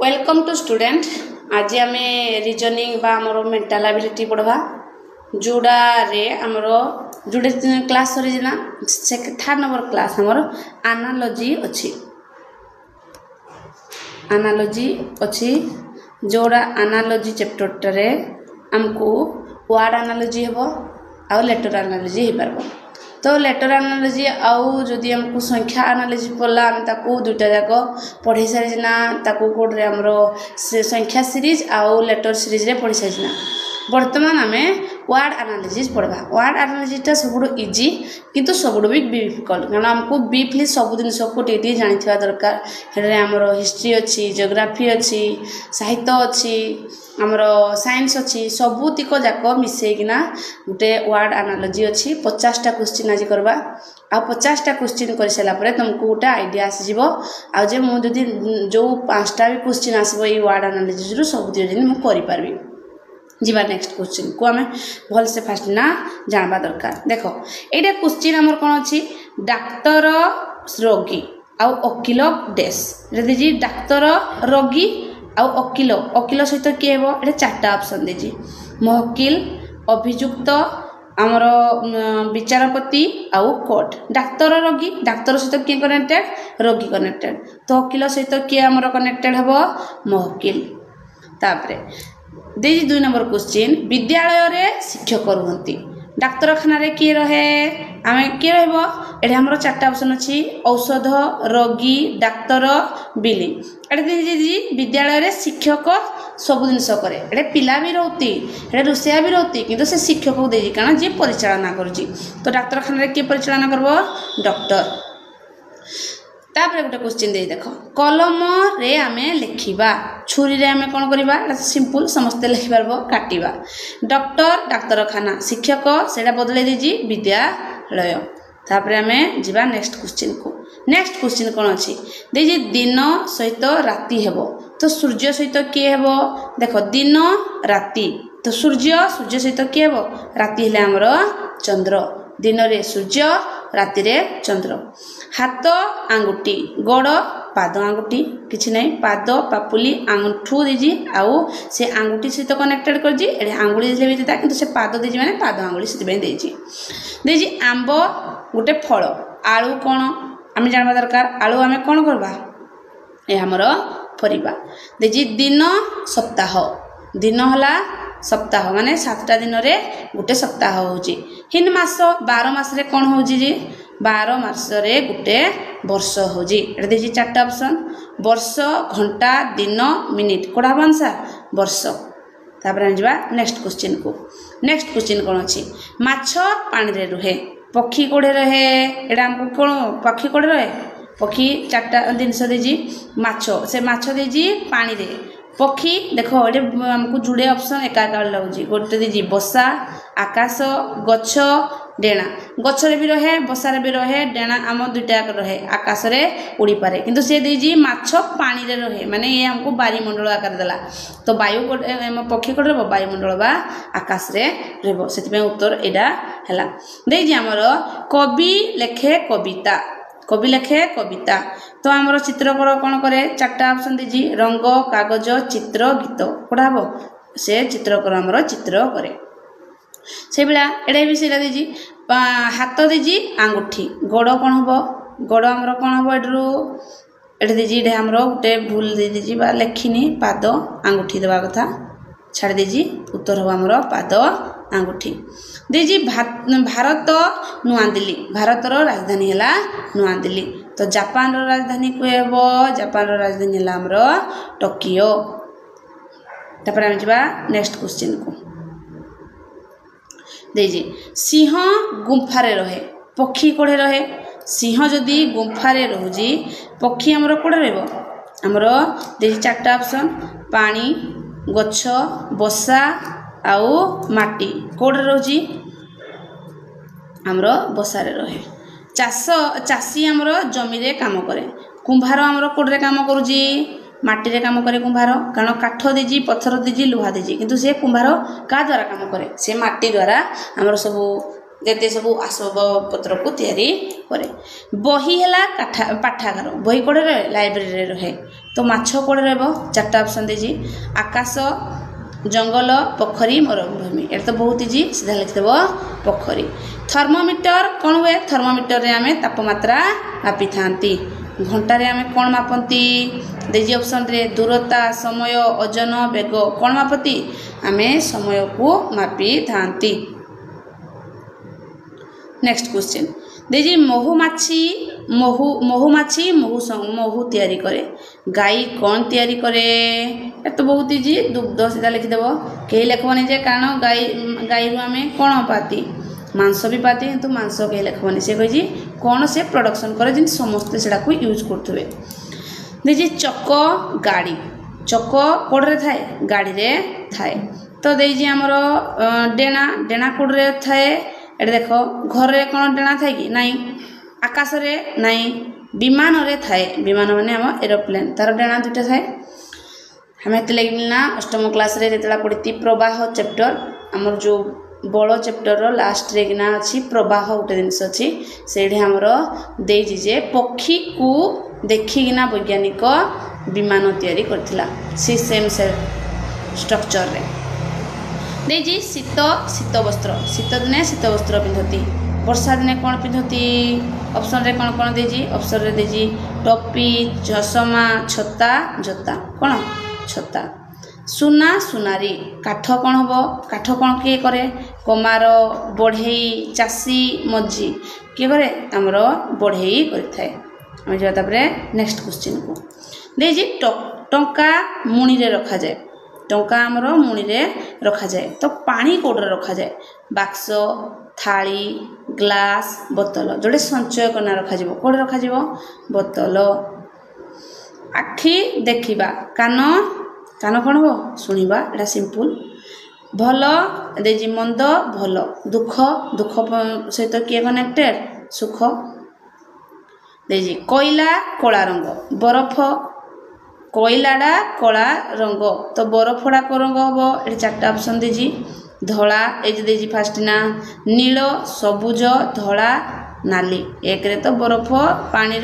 Welcome to student. आज आम reasoning बा आमर मेंटल एबिलिटी पढ़वा जोड़ा रे आमर जोड़े क्लास सरीना थर्ड नंबर क्लास आमर एनालॉजी अच्छी जोड़ा एनालॉजी चैप्टर रे आमको वर्ड एनालॉजी हेबो आ लेटर एनालॉजी हे परबो। तो लेटर एनालॉजी आउ जदि हमको संख्या एनालॉजी पड़ला आम ताकू दुईटा जाक पढ़ी सारीना ताकू कोडरे हमरो संख्या सीरीज आउ लेटर सीरीज रे पढ़ी सारीना। वर्तमान आमे वर्ड एनालिसिस पढ़वा। वर्ड एनालिसिस सबुठु इजी किंतु सबुठु भी डिफिकल्ट कारण हमको ब्रीफली सब दिन सबको टे जानिथिबा दरकार। हेरे हमरो हिस्ट्री अच्छी, जियोग्राफी अच्छी, साहित्य अच्छी, हमरो साइंस अच्छी, सबुतिक जाक मिसेकिना गोटे वर्ड एनालॉजी अच्छी। 50टा क्वेश्चन आज करबा आ 50टा क्वेश्चन कर सारा परे तुमको गोटे आइडिया आसीजिवो आ जे मु जदि जो 5टा भी क्वेश्चन आसीबो ई वर्ड एनालिसिस रु सब दिन मु करि पारबी। जीवा नेक्स्ट क्वेश्चन को आमे भल से फास्ट ना जानबा दरकार। देखो एटा क्वेश्चन हमर कोन अछि डाक्टर रोगी आ वकील डेस जदि जी डाक्तर रोगी आ वकील सहित किए हेबो एटा चारटा ऑप्शन देजी महकिल अभियुक्त आमर विचारपति आउ कोर्ट। डाक्तर रोगी डाक्तर सहित किए कनेक्टेड रोगी कनेक्टेड तो वकील सहित किए आमर कनेक्टेड हेबो महकिल। तापरे देजी 2 नंबर क्वेश्चन विद्यालय रे शिक्षक रुहंती डाक्तरखाना रे किए रहे आमे किए रहबो एठे हमरो चारटा ऑप्शन अछि औषध रोगी डाक्तर बिली। एठे देजी विद्यालय रे शिक्षक सब जिनस करे एठे पिला भी रहती एठे रुसिया भी रहती किंतु से शिक्षक को देजी कारण जे परिचालना करूची तो डाक्तरखाना रे के परिचालना करबो डॉक्टर। तापर गोटे क्वेश्चन दे देखो कलम रे आमे लिखिबा छुरी रे आमे कोन करिबा सिंपल समस्त लिखि परबो काटिबा। डॉक्टर डाक्तरखाना शिक्षक सेटा बदले देजी विद्यालय। तापर आमे जिबा नेक्स्ट क्वेश्चन को। नेक्स्ट क्वेश्चन कोन अछि देजी दिन सहित राति हेबो तो सूर्य सहित के हेबो देखो दिन राति तो सूर्य सहित के हेबो राति हेले हमरो चंद्र दिन रे सूर्य राति रे चंद्र। हाथ आंगुठी गोड़ पाद आंगुठी किछि नै पाद पापुली आंगुठू देजी आउ से आंगुठी सहित कनेक्टेड कर जी एडे आंगुली देले भी देता किंतु से पाद देजी माने पाद आंगुली सिति बे देजी आंबो गोटे फल आलू कोन आमे जानबा दरकार आलू आमे कोन करबा ए हमरो परिबा देजी दिन सप्ताह दिन हला सप्ताह माने 7टा दिन रे गोटे सप्ताह होची। हिन मास 12 मास रे कोन होची जी 12 मास रे गोटे वर्ष होजी एटा देजी चारटा ऑप्शन वर्ष घंटा दिन मिनिट कोडा आंसर वर्ष। तापर हम जबा नेक्स्ट क्वेश्चन को। नेक्स्ट क्वेश्चन कोन अछि माछ पानी रे रहे पक्षी कोडे रहे एटा हमको कोन पक्षी कोडे रहे पक्षी चारटा दिनस देजी माछ से माछ देजी पानी रे पक्षी देखो ये हमको जुड़े ऑप्शन एकाकार लगुची गोटे दीजिए बसा आकाश गछ डेणा गछ रे भी रहे बसा रे भी रहे डेणा आम दुईटा रहे आकाश रे उड़ी पारे किंतु से दीजिए माछ पानी रे रहे माने ये हमको वायुमंडल आकार देला तो वायु पक्षी कोड रहबो वायुमंडल बा आकाश रे रहबो सेति उत्तर एडा हैला। देजी हमर कवि लेखे कविता कवि लेखे कविता तो आमर चित्रकर कौन करे चारटा ऑप्शन दीजी रंग कागज चित्र गीत कोड़ा हम से चित्रकर आमर चित्र करे से बेला एडे भी सेला दीजी हाथ दीजी आंगुठी गोड़ कौन हम गोड़ आमर कौन हम एडरू एडे दीजी एडे आमर गोटे भूल दे दीजी बा लेखिनी पाद आंगुठी देवा कथा छाड़ दीजी उत्तर हम आमर पाद आंगुठी। देजी भारत नुआ दिल्ली भारतर राजधानी है नुआ दिल्ली तो जापान रो राजधानी को जापान रो राजधानी है हमर टोकियो। तापर हम जबा नेक्स्ट क्वेश्चन को। देजी सिंह गुंफा रे रहे पक्षी कोड़े रहे सिंह जदि गुंफा रे रहूजी पक्षी हमर कोड़े रहबो हमर देजी चारटा ऑप्शन पानी गछ बसा आउ माटी कोड रोजी हमरो बसारे रहे। चासी हमरो जमी रे काम करे कुंभार हमरो कोड रे काम करूजी माटी रे काम करे कुंभार कारण काठ देजी पत्थर देजी लुहा देजी किंतु से कुंभार का द्वारा काम करे से माटी द्वारा हमरो सब जेते सब आसबाबपत्र को तैयारी करे। बही है पाठागार, बही कौड़े रहे लाइब्रेरी रहे। तो माछ कौड़े रहा चार्टा ऑप्शन देजी आकाश जंगल पोखरी मरुभूमि, ये तो बहुत इजी सीधा लिखिदेव पोखरी। थर्मोमीटर कौन हुए, थर्मोमीटर आम तापमात्रा मापी था। घंटारे आम कौन मापती देजी ऑप्शन रे दूरता समय ओजन बेग कौन मापती आम समय को मापी था। नेक्स्ट क्वेश्चन देजी महुमाछी महुमाछी महू तैयारी करे, गाई कौन तैयारी करे, ये तो बहुत इजी दुग्ध सीधा लिखिदेव। कहीं लिखबनी जे कारण गाई रु आम कौन पाती मांस भी पाती, किंतु मांस कहीं लिखबनी से कही कौन से प्रोडक्शन करे जिन समस्ते से यूज करते। देजी चक गाड़ी, चक कौड़े थाए गाड़ी रे थाए। तो देजी आमर डेणा, डेणा कौड़े थाए ये देख घर कौन डेणा थाए कि नाई, आकाश रे नाई, विमान रे थाए, विमान माने आम एरोप्लेन तार डेणा दुटा थाए। हमें ये लगे ना अष्टम क्लास रे जेतला पढ़ी प्रवाह चैप्टर आमर जो बड़ चैप्टर लास्ट रे किना अच्छी प्रवाह गोटे जिनस अच्छी से आमर देजी जे पक्षी को देखिकिना वैज्ञानिक विमान तैयारी करथिला सी सेम से स्ट्रक्चर रे। देजी शीत शीत वस्त्र, शीत दिने शीत वस्त्र पिंधती, वर्षा दिने कौन पिंधती ऑप्शन रे कौन कौन देजी ऑप्शन रे देजी टोपी चषमा छता जोता कौन छता। सुना सुनारी काठ कौन हम, काठ कौन किए करे कमार बढ़ई चाषी मझी किए करे आमर बढ़ई करें। आम जापर नेक्स्ट क्वेश्चन को देजी टंका मुणी रे रखा जाए, टंका आमर मुणी रे रखा जाए। तो पानी कौटे रखा जाए बाक्स थाली ग्लास बोतल जोड़े संचय करना रखा जाए कौटे रखा जाए बोतल। आखि देखिबा कान, कान कौन हो शुणा एटा सिंपल। भल देजी मंद भल, दुख दुख सहित किए कनेक्टेड सुख देजी। कोयला कला रंग, बरफ कोयलाटा कला रंग तो बरफटा को रंग हम ये चार्टा ऑप्शन देजी धला ये देजी फास्ट ना नील सबुज धला नाली। एक रे तो बरफ पानी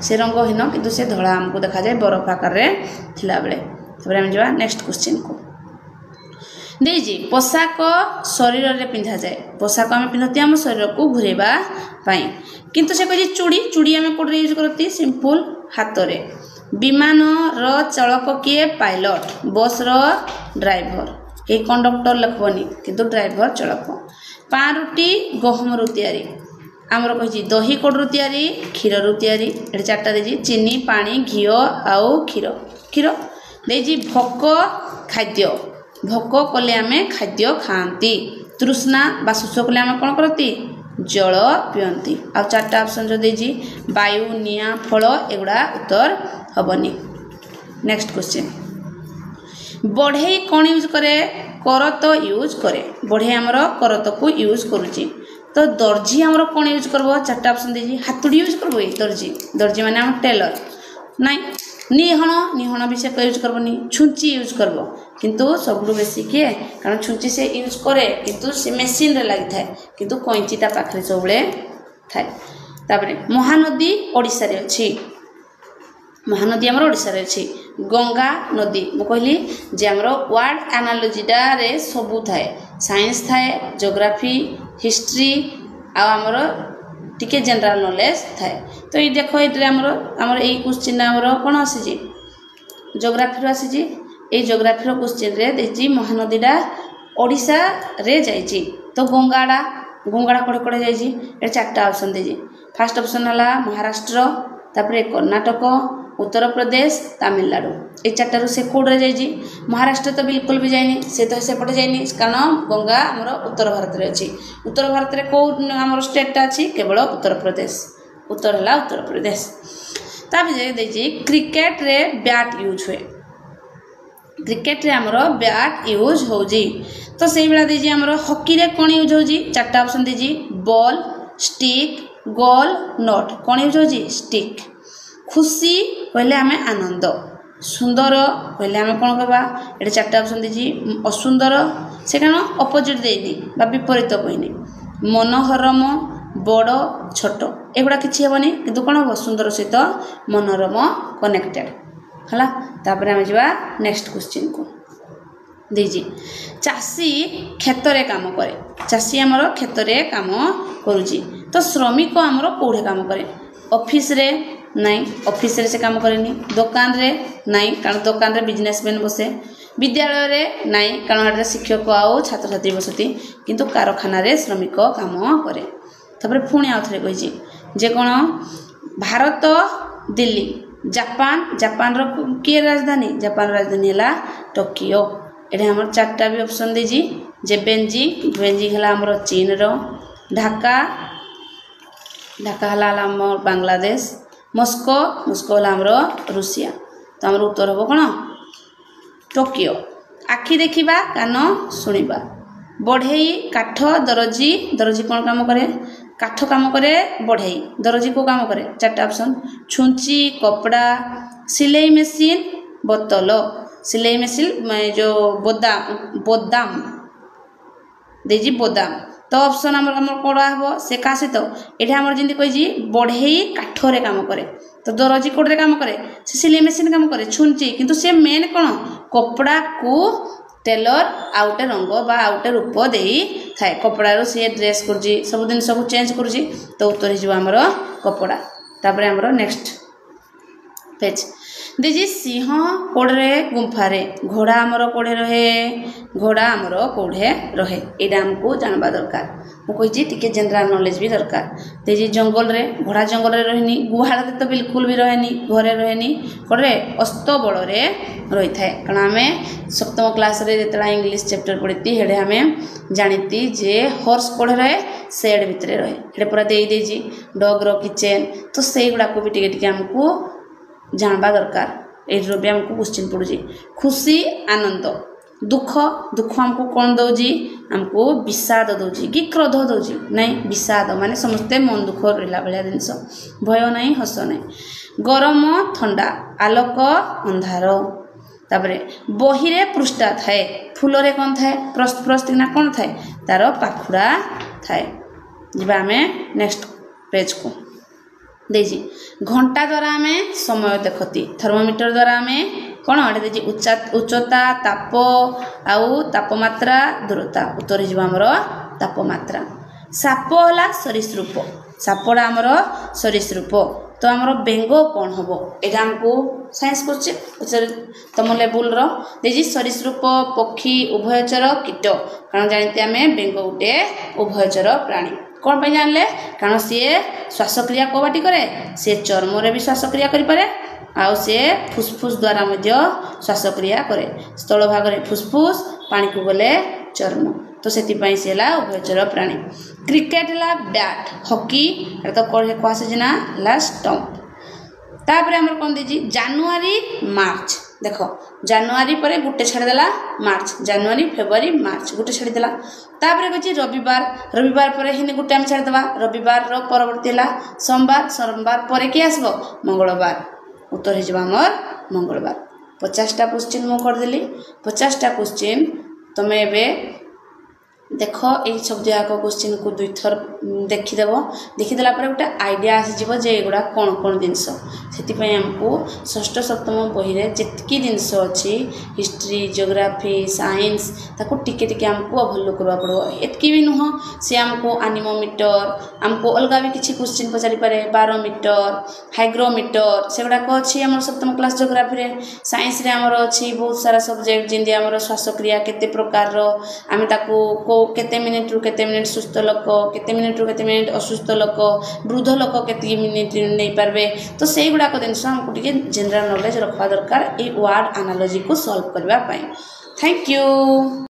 से रंगहीन किंतु से धला हमको देखा जाए बरफ आकार थिला बेले। तब आम जा नेक्स्ट क्वेश्चन को देजी पोशाक शरीर रे पिंधा जाए, पोशाक आम पिंधती आम शरीर को घूरेबा पाई किंतु से कही चूड़ी, चूड़ी आम कौटे यूज करती सिंपल हाथ रे। विमान रो चालक किए पायलट, बस रो ड्राइवर कई कंडक्टर लिखबनी किंतु ड्राइवर चालक। पारुटी गहम रु तैयारी आमर कही दही कौड़ तैयारी क्षीर रु तैयारी ये चार्टा देजी चीनी पानी घी आउ क्षीर क्षीर देजी। भोक खाद्य, भोक कले आम खाद्य खाती, तृष्णा बा शोष कले आम कौन करती जल पियंती। आ चार्टा ऑप्शन जो देजी वायु निया फल एगुड़ा उत्तर हेनी। नेक्स्ट क्वेश्चन बढ़ई कौन यूज करे करत यूज करे, बढ़ई आमर करत को यूज करुच्ची। तो दर्जी आमर कौन यूज करबो चार्टा ऑप्शन देजी हाथुड़ी यूज करबो दर्जी, दर्जी माने आम टेलर नाई। निहण, निहण भी से यूज करबनी, छुंची यूज करबो किंतु सबुठु बेसी किए कारण छुंची से यूज करे किंतु से मेसीन रे लागि थाए किंतु कैंचीटा पाखरे सबले थाए। तापरे महानदी ओडिसा रे अछि, महानदी आमर ओडिसा रे अछि। गंगा नदी मु कहली जे आमर वर्ड एनालॉजीटा रे सबु थाए, साइंस थाए ज्योग्राफी हिस्ट्री आ आमर टिके जनरल नॉलेज थाए। तो ये देख ये आमर यही क्वेश्चन आमर कौन आसी ज्योग्राफी आसी ये ज्योग्राफी क्वेश्चन रे देजी महानदीटा ओडिशा रे जाइए। तो गंगाड़ा गंगाड़ा कड़े कड़े जाइए ये चार्टा ऑप्शन देजी फास्ट ऑप्शन है महाराष्ट्र तापर कर्णाटक उत्तर प्रदेश तमिलनाडु ये चार्टारू से कौड़े जाइए। महाराष्ट्र तो बिल्कुल भी जाइनी से तो सेपटे जाइनी कारण गंगा आमर उत्तर भारत में अच्छी। उत्तर भारत में कौ आमर स्टेटा अच्छी केवल उत्तर प्रदेश, उत्तर है उत्तर प्रदेश। तापर देखिए क्रिकेट रे बैट यूज हुए, क्रिकेट रे आमर बैट यूज होजी। तो से भाया दीजिए आमर हॉकी रे कौन यूज होजी चार्टा ऑप्शन दीजिए बॉल स्टिक गोल नट कौन यूज होजी स्टिक। खुशी कहले आम आनंद, सुंदर कहले आम कौन कहवा ये चार्टा ऑप्शन दीजिए असुंदर से कारण अपोजिट देनी विपरीत कहनी। मनोहरम बड़ छोट एगुड़ा किसी हेनी कि कौन हम सुंदर सहित मनोरम कनेक्टेड है। तापर आम जा नेक्स्ट क्वेश्चन को दीजिए चाषी क्षेत्र काम करे चाषी आमर क्षेत्र काम करुची तो श्रमिक आमर कौड़े काम करे ऑफिस रे नाई ऑफिस रे से काम करेनी दुकान रे नाई कारण दुकान रे बिजनेसमैन बसे विद्यालय रे नाई कारण शिक्षक आउ छात्र छात्री बसती किंतु कारखाना रे श्रमिक काम करे। तापर पुणी आउ थे कही जे कौन भारत दिल्ली जापान जापान रो किए राजधानी जापान राजधानी है टोकियो ये आम चार्टा भी ऑप्शन दीजी जे बेंजिंग बेंजिंग है आमर चीन रो ढाका ढाका है आम बांग्लादेश मस्को मस्को है आमर रूसिया तो आमर उत्तर हम कौन टोकियो। आखि देखा कान शुणा बढ़ई काठ दरजी दरजी कौन काम करे काठ काम करे बढ़ई दरजी को काम करे चार्टा ऑप्शन छुंची कपड़ा सिलाई मेसीन बोतल सिलाई मेसीन जो बोदाम देजी बोदाम तो ऑप्शन आम कौन हम से क्या सहित ये आम जमी कही बढ़ई काठरे काम करे तो दरजी कोड़े काम करे से सिलाई मेसीन काम करे छुंची किंतु से मेन कौन कपड़ा को टेलर आउटे रंग बा आउटे रूप दे थाए कपड़ार सी ड्रेस करुँची सबुदिन सब चेंज करुँची तो उत्तर होमर कपड़ा। तापर आमर नेक्स्ट पेज दीजिए सिंह कोड़े गुंफारे घोड़ा आमर कोड़े रहे घोड़ा आमर कोड़े रहे यहाँ आमको जानवा दरकार मुझे टी जनरल नॉलेज भी दरकार दीजिए जंगल रे घोड़ा जंगल रे रहनी गुहाल तो बिल्कुल भी रहेनी घरे रहेनी कोड़े अस्त बल रही थाए कारण आम सप्तम क्लास रे जिते इंग्लिश चैप्टर पढ़ी हेड़े आम जानी जे हॉर्स कोड़े रहे सेड भितर रहे हेड़े पूरा देजी डग रो किचेन तो से गुड़ाक भी टी आमको जानवा दरकार ये भी आमको क्वेश्चन पड़ुची खुशी आनंद दुख दुख आमको कौन दौजी आमको विषाद दौजी कि क्रोध दौजी नहीं विषाद माने समस्ते मन दुख रहा भाया जिनस भय नहीं हस नहीं गरम ठंडा आलोक अंधार तापर बही रे पृष्ठा थाए फूल रे कौन थाए प्रस्त प्रस्त ना कौन थाए तार पाखुड़ा थाए जी आम नेक्स्ट पेज को देजी घंटा द्वारा आम समय देखती थर्मोमीटर द्वारा आम कौन देजी उच्चता ताप आउ तापमात्रा दूरता उत्तर होमर तापमात्रा। साप है सरीसृप सापड़ा आमर सरीसृप तो आमर बेंग कौन हम यहाँ आमको साइंस क्वेश्चन तुम लेवल देजी सरीसृप पक्षी उभयचर कीट कारण जानते आम बेंग गोटे उभयचर प्राणी कौन पे जानले कारण सी श्वासक्रिया कबाटी करे सी चर्म रे भी श्वासक्रिया करें आउ सी फुसफुस द्वारा श्वासक्रिया करे स्थल भाग में फुसफुस पानी को गले चर्म तो से उभयचर प्राणी। क्रिकेट है बैट हॉकी तो कौन स्टंप तापर आम कौन दीजिए जानुआरी मार्च देख जानुआरी पर गोटे छाड़देला मार्च जानुआरी फेब्रुआरी मार्च गोटे छाड़देला तापर कही रविवार रविवार पर ही गोटे आम छाड़देवा रविवार परवर्ती है सोमवार सोमवार पर किए आसब मंगलवार उत्तर होमर मंगलवार। 50टा क्वेश्चन मुझे करदेली 50टा क्वेश्चन तुम ए देख ये सब जगह क्वेश्चन को 2 थर देखीदेव देखीदेला गोटे आइडिया आसीज जे एगुड़ा कौन कौन जिनस से आमको षष्ठ सप्तम बही रे जितकी जिनस अच्छी हिस्ट्री जियोग्राफी साइंस ताको टिके टिके आमको अवलोक करवा पड़ो एतकी भी नुह सी आमको एनीमोमीटर आमको अलग भी किसी क्वेश्चन पचारि पारे बारोमीटर हाइग्रोमीटर से गुड़ाक अच्छी आम सप्तम क्लास जियोग्राफी रे साइंस रे आमर अच्छी बहुत सारा सब्जेक्ट जमी आम श्वासक्रिया केते प्रकार आम ताको केते मिनिट रु केते मिनिट सुस्थ लोक केते मिनिट रु केते मिनिट असुस्थ लोक वृद्ध लोक केते मिनिट नहीं पारबे तो से गुड़ाक जिनस आमको टिके जनरल नॉलेज रखा दरकार ये वर्ड एनालॉजी को सॉल्व करबा पाई। Thank you.